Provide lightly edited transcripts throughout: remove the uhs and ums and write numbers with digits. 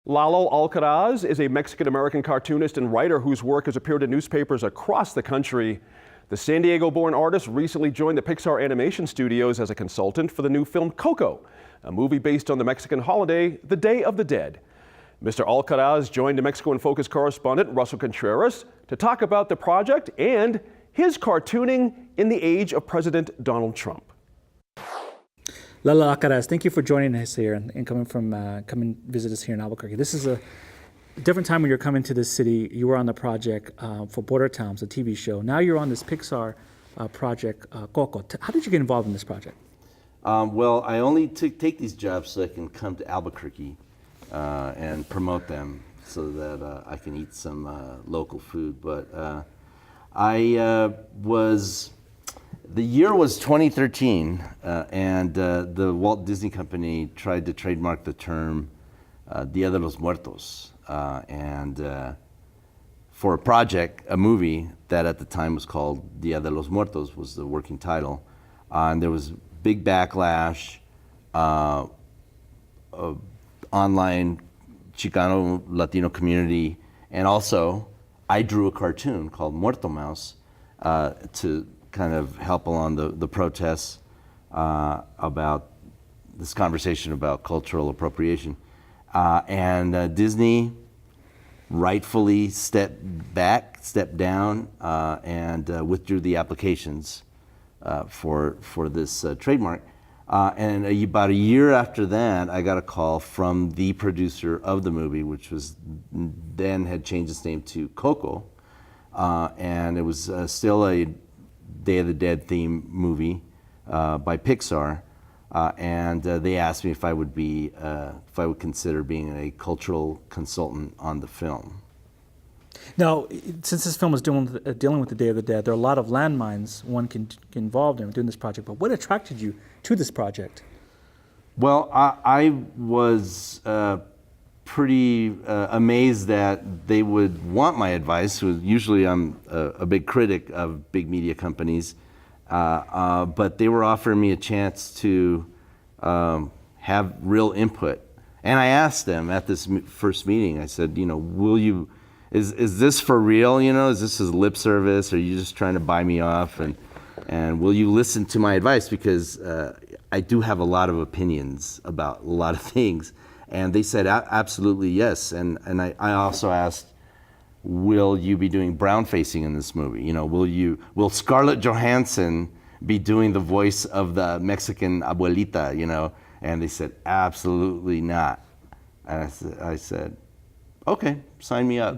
Lalo Alcaraz is a Mexican-American cartoonist and writer whose work has appeared in newspapers across the country. The San Diego-born artist recently joined the Pixar Animation Studios as a consultant for the new film Coco, a movie based on the Mexican holiday, the Day of the Dead. Mr. Alcaraz joined New Mexico in Focus correspondent Russell Contreras to talk about the project and his cartooning in the age of President Donald Trump. Lalo Alcaraz, thank you for joining us here and coming visit us here in Albuquerque. This is a different time when you're coming to this city. You were on the project for Border Towns, a TV show. Now you're on this Pixar project, Coco. How did you get involved in this project? Well, I only take these jobs so I can come to Albuquerque and promote them so that I can eat some local food. But the year was 2013, and the Walt Disney Company tried to trademark the term Dia de los Muertos, and for a project, a movie that at the time was called Dia de los Muertos was the working title, and there was big backlash, online Chicano Latino community, and also I drew a cartoon called Muerto Mouse to kind of help along the protests about this conversation about cultural appropriation. And Disney rightfully stepped down, and withdrew the applications for this trademark. And about a year after that, I got a call from the producer of the movie, which was then had changed its name to Coco, and it was still a Day of the Dead theme movie by Pixar, and they asked me if I would consider being a cultural consultant on the film. Now, since this film is dealing with the Day of the Dead, there are a lot of landmines one can get involved in doing this project. But what attracted you to this project? Well, I was pretty amazed that they would want my advice. Usually I'm a big critic of big media companies, but they were offering me a chance to have real input. And I asked them at this first meeting, I said, is this for real? Is this as lip service? Or are you just trying to buy me off? And will you listen to my advice? Because I do have a lot of opinions about a lot of things. And they said, absolutely yes. And I also asked, will you be doing brown facing in this movie? Will Scarlett Johansson be doing the voice of the Mexican abuelita? And they said, absolutely not. And I said, okay, sign me up,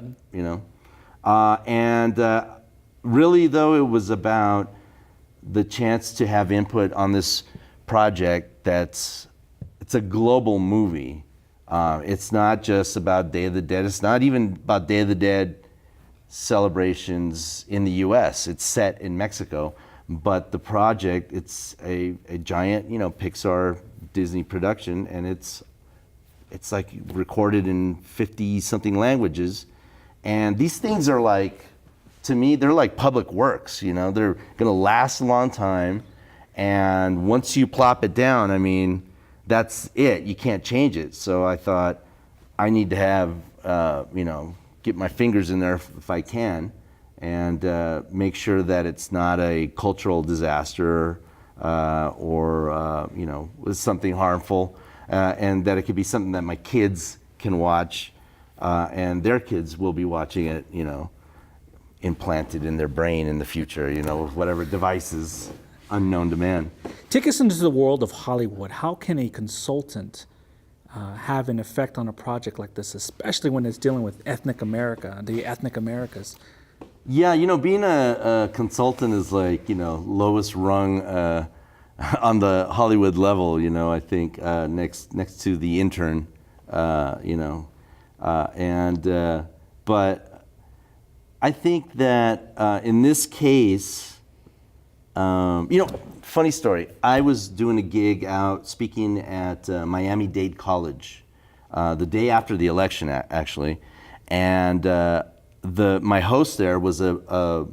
And really, though, it was about the chance to have input on this project it's a global movie. It's not just about Day of the Dead. It's not even about Day of the Dead celebrations in the U.S. It's set in Mexico, but the project, it's a giant, Pixar Disney production, and it's like recorded in 50-something languages. And these things are to me, they're like public works, They're gonna last a long time, and once you plop it down, that's it. You can't change it. So I thought I need to have, get my fingers in there if I can, and make sure that it's not a cultural disaster or was something harmful, and that it could be something that my kids can watch, and their kids will be watching it, implanted in their brain in the future, with whatever devices unknown to man. Take us into the world of Hollywood. How can a consultant have an effect on a project like this, especially when it's dealing with ethnic America, the ethnic Americas? Yeah, being a consultant is like, lowest rung on the Hollywood level, I think, next to the intern, but I think that in this case, funny story. I was doing a gig out speaking at Miami-Dade College the day after the election, actually, and my host there was a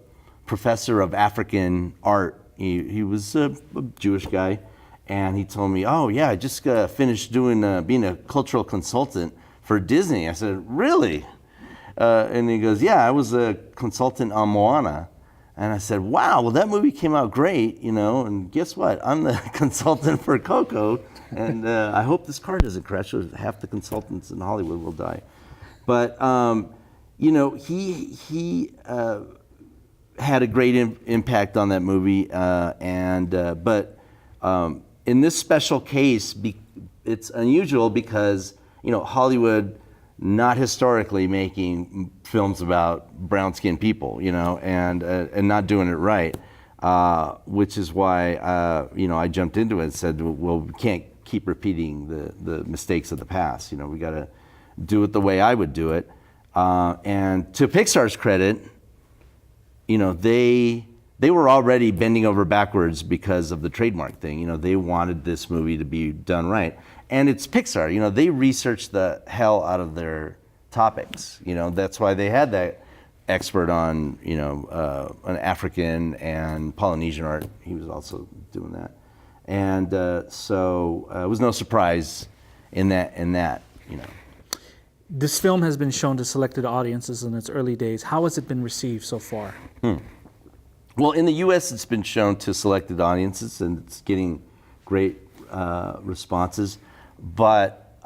professor of African art. He was a Jewish guy, and he told me, "Oh yeah, I just finished doing being a cultural consultant for Disney. I said, really? And he goes, yeah, I was a consultant on Moana. And I said, wow, well, that movie came out great, you know, and guess what? I'm the consultant for Coco, and I hope this car doesn't crash, or half the consultants in Hollywood will die. But, you know, he had a great impact on that movie, but in this special case, it's unusual because, you know, Hollywood not historically making films about brown-skinned people, you know, and not doing it right, which is why, you know, I jumped into it and said, well, we can't keep repeating the mistakes of the past. You know, we got to do it the way I would do it. And to Pixar's credit, you know, they were already bending over backwards because of the trademark thing. You know, they wanted this movie to be done right. And it's Pixar, you know, they researched the hell out of their topics. You know, that's why they had that expert on, you know, an African and Polynesian art. He was also doing that. And so it was no surprise in that, you know. This film has been shown to selected audiences in its early days. How has it been received so far? Well, in the U.S., it's been shown to selected audiences, and it's getting great responses. But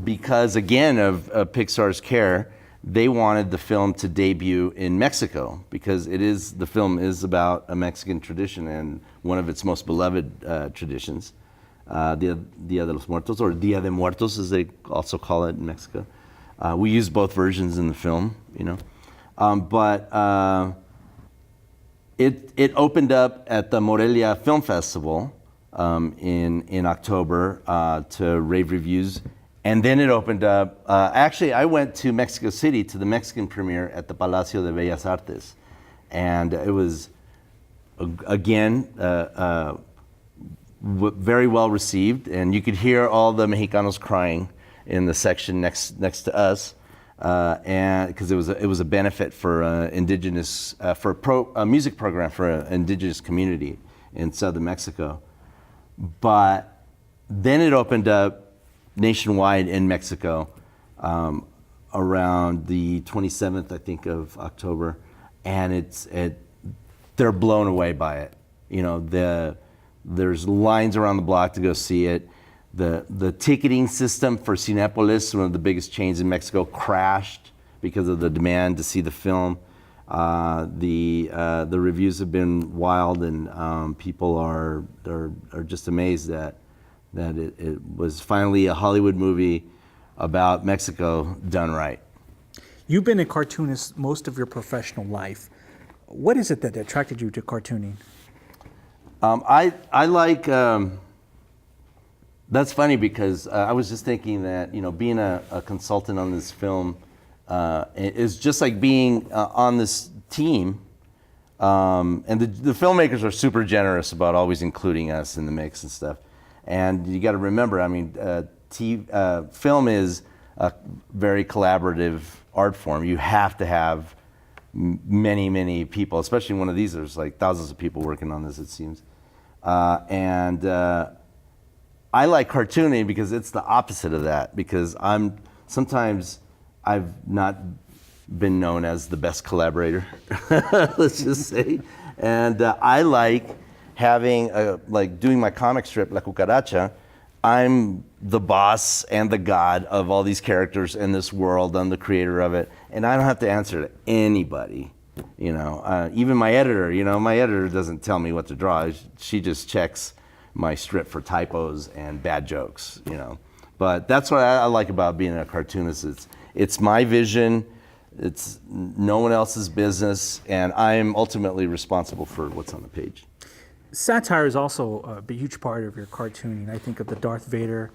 because, again, of Pixar's care, they wanted the film to debut in Mexico because the film is about a Mexican tradition and one of its most beloved traditions, Dia de los Muertos, or Dia de Muertos, as they also call it in Mexico. We use both versions in the film, you know. It opened up at the Morelia Film Festival in October to rave reviews, and then it opened up. Actually, I went to Mexico City to the Mexican premiere at the Palacio de Bellas Artes, and it was again very well received, and you could hear all the Mexicanos crying in the section next to us. And because it was a benefit for indigenous for a music program for an indigenous community in southern Mexico, but then it opened up nationwide in Mexico around the 27th, I think, of October, and they're blown away by it. You know, there's lines around the block to go see it. The ticketing system for Cinépolis, one of the biggest chains in Mexico, crashed because of the demand to see the film. The reviews have been wild, and people are just amazed that it was finally a Hollywood movie about Mexico done right. You've been a cartoonist most of your professional life. What is it that attracted you to cartooning? I like. That's funny because I was just thinking that, you know, being a consultant on this film is just like being on this team. And the filmmakers are super generous about always including us in the mix and stuff. And you got to remember, I mean, film is a very collaborative art form. You have to have many people, especially one of these. There's like thousands of people working on this, it seems. I like cartooning because it's the opposite of that, because sometimes I've not been known as the best collaborator, let's just say. And I like having, like doing my comic strip, La Cucaracha, I'm the boss and the god of all these characters in this world. I'm the creator of it. And I don't have to answer to anybody, you know. Even my editor doesn't tell me what to draw. She just checks my strip for typos and bad jokes, you know. But that's what I like about being a cartoonist. It's my vision, it's no one else's business, and I'm ultimately responsible for what's on the page. Satire is also a huge part of your cartooning. I think of the Darth Vader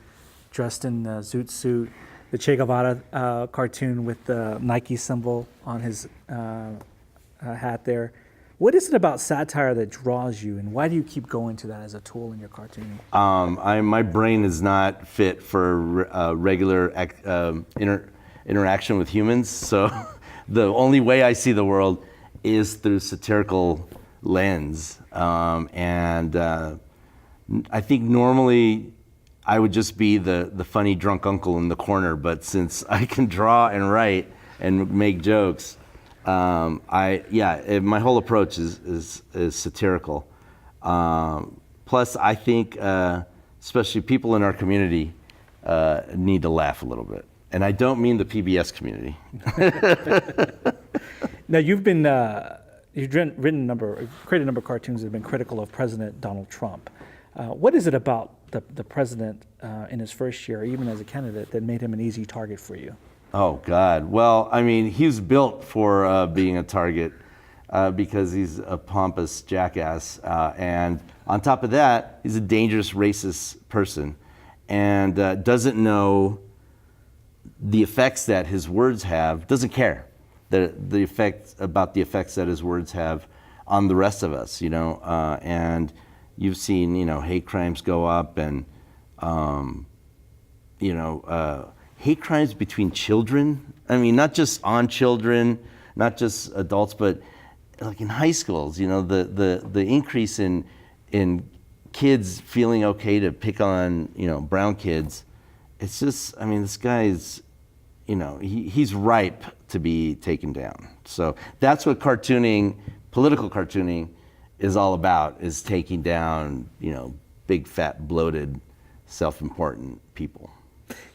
dressed in the zoot suit, the Che Guevara cartoon with the Nike symbol on his hat there. What is it about satire that draws you, and why do you keep going to that as a tool in your cartooning? My brain is not fit for regular interaction with humans, so the only way I see the world is through satirical lens. I think normally I would just be the funny drunk uncle in the corner. But since I can draw and write and make jokes, my whole approach is satirical. Plus, I think especially people in our community need to laugh a little bit, and I don't mean the PBS community. Now you've created a number of cartoons that have been critical of President Donald Trump. What is it about the president in his first year, even as a candidate, that made him an easy target for you? Oh God! Well, I mean, he's built for being a target because he's a pompous jackass, and on top of that, he's a dangerous racist person, and doesn't know the effects that his words have. Doesn't care the effects that his words have on the rest of us. And you've seen hate crimes go up, and hate crimes between children. I mean, not just on children, not just adults, but like in high schools. The increase in kids feeling okay to pick on brown kids. It's just, I mean, this guy's he's ripe to be taken down. So that's what political cartooning is all about, is taking down big fat bloated self-important people.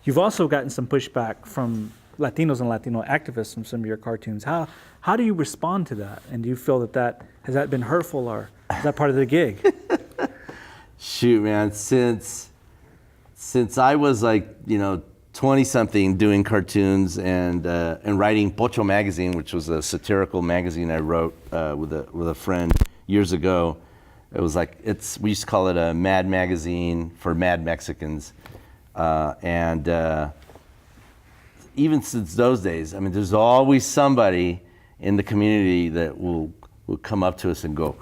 You've also gotten some pushback from Latinos and Latino activists from some of your cartoons. How do you respond to that? And do you feel that has that been hurtful, or is that part of the gig? Shoot, man, since I was 20-something doing cartoons and writing Pocho magazine, which was a satirical magazine I wrote with a friend years ago. It was we used to call it a mad magazine for mad Mexicans. And even since those days, I mean, there's always somebody in the community that will come up to us and go,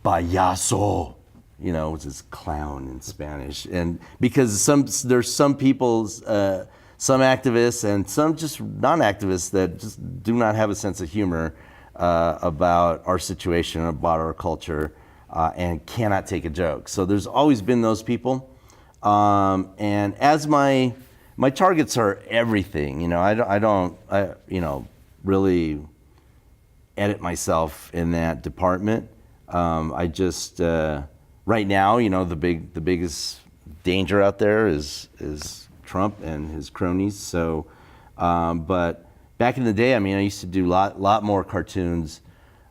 payaso, which is clown in Spanish. And because there's some people, some activists and some just non-activists that just do not have a sense of humor about our situation, about our culture, and cannot take a joke. So there's always been those people. And as my targets are everything, I don't really edit myself in that department. I just right now, the biggest danger out there is Trump and his cronies. So, but back in the day, I mean, I used to do lot more cartoons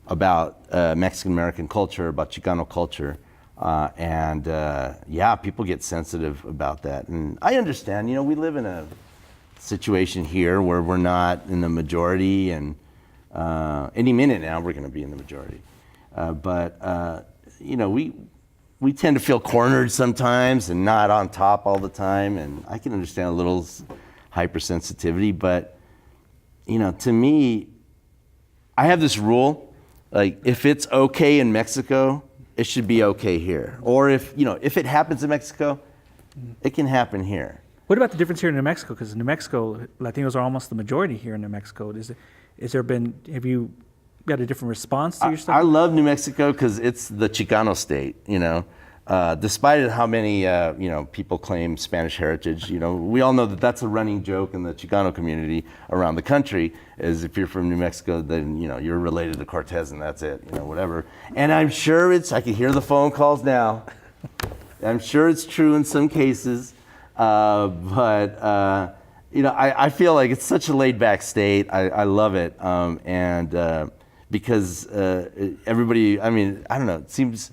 about Mexican American culture, about Chicano culture. People get sensitive about that. And I understand, we live in a situation here where we're not in the majority, and any minute now we're going to be in the majority. We tend to feel cornered sometimes and not on top all the time. And I can understand a little hypersensitivity, but, to me, I have this rule, if it's okay in Mexico, it should be okay here. Or if it happens in Mexico, it can happen here. What about the difference here in New Mexico? Because in New Mexico, Latinos are almost the majority here in New Mexico. Have you got a different response to your stuff? I love New Mexico because it's the Chicano state, despite how many, people claim Spanish heritage, we all know that that's a running joke in the Chicano community around the country, is if you're from New Mexico, then, you're related to Cortez and that's it, whatever. And I'm sure I can hear the phone calls now. I'm sure it's true in some cases, but I feel like it's such a laid back state. I love it. Because everybody, I mean, I don't know, it seems,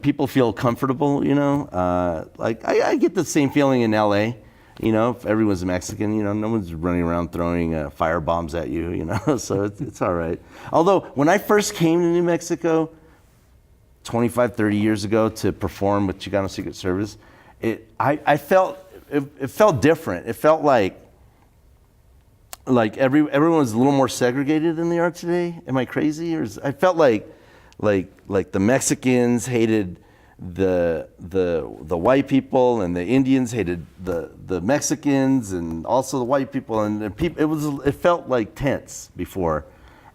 people feel comfortable, I get the same feeling in LA, if everyone's Mexican, no one's running around throwing fire bombs at you, so it's all right. Although when I first came to New Mexico 25, 30 years ago to perform with Chicano Secret Service, it felt different. It felt like everyone was a little more segregated than they are today. Am I crazy? I felt like the Mexicans hated the white people, and the Indians hated the Mexicans, and also the white people, and it felt like tense before.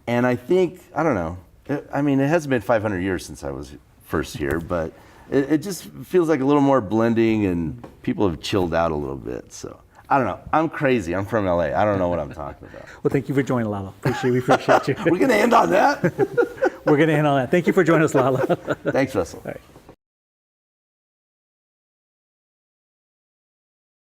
And I think, I don't know, it hasn't been 500 years since I was first here, but it just feels like a little more blending, and people have chilled out a little bit. So I don't know. I'm crazy. I'm from LA. I don't know what I'm talking about. Well, thank you for joining, Lalo. We appreciate you. We're gonna end on that. We're going to end on that. Thank you for joining us, Lalo. Thanks, Russell. All right.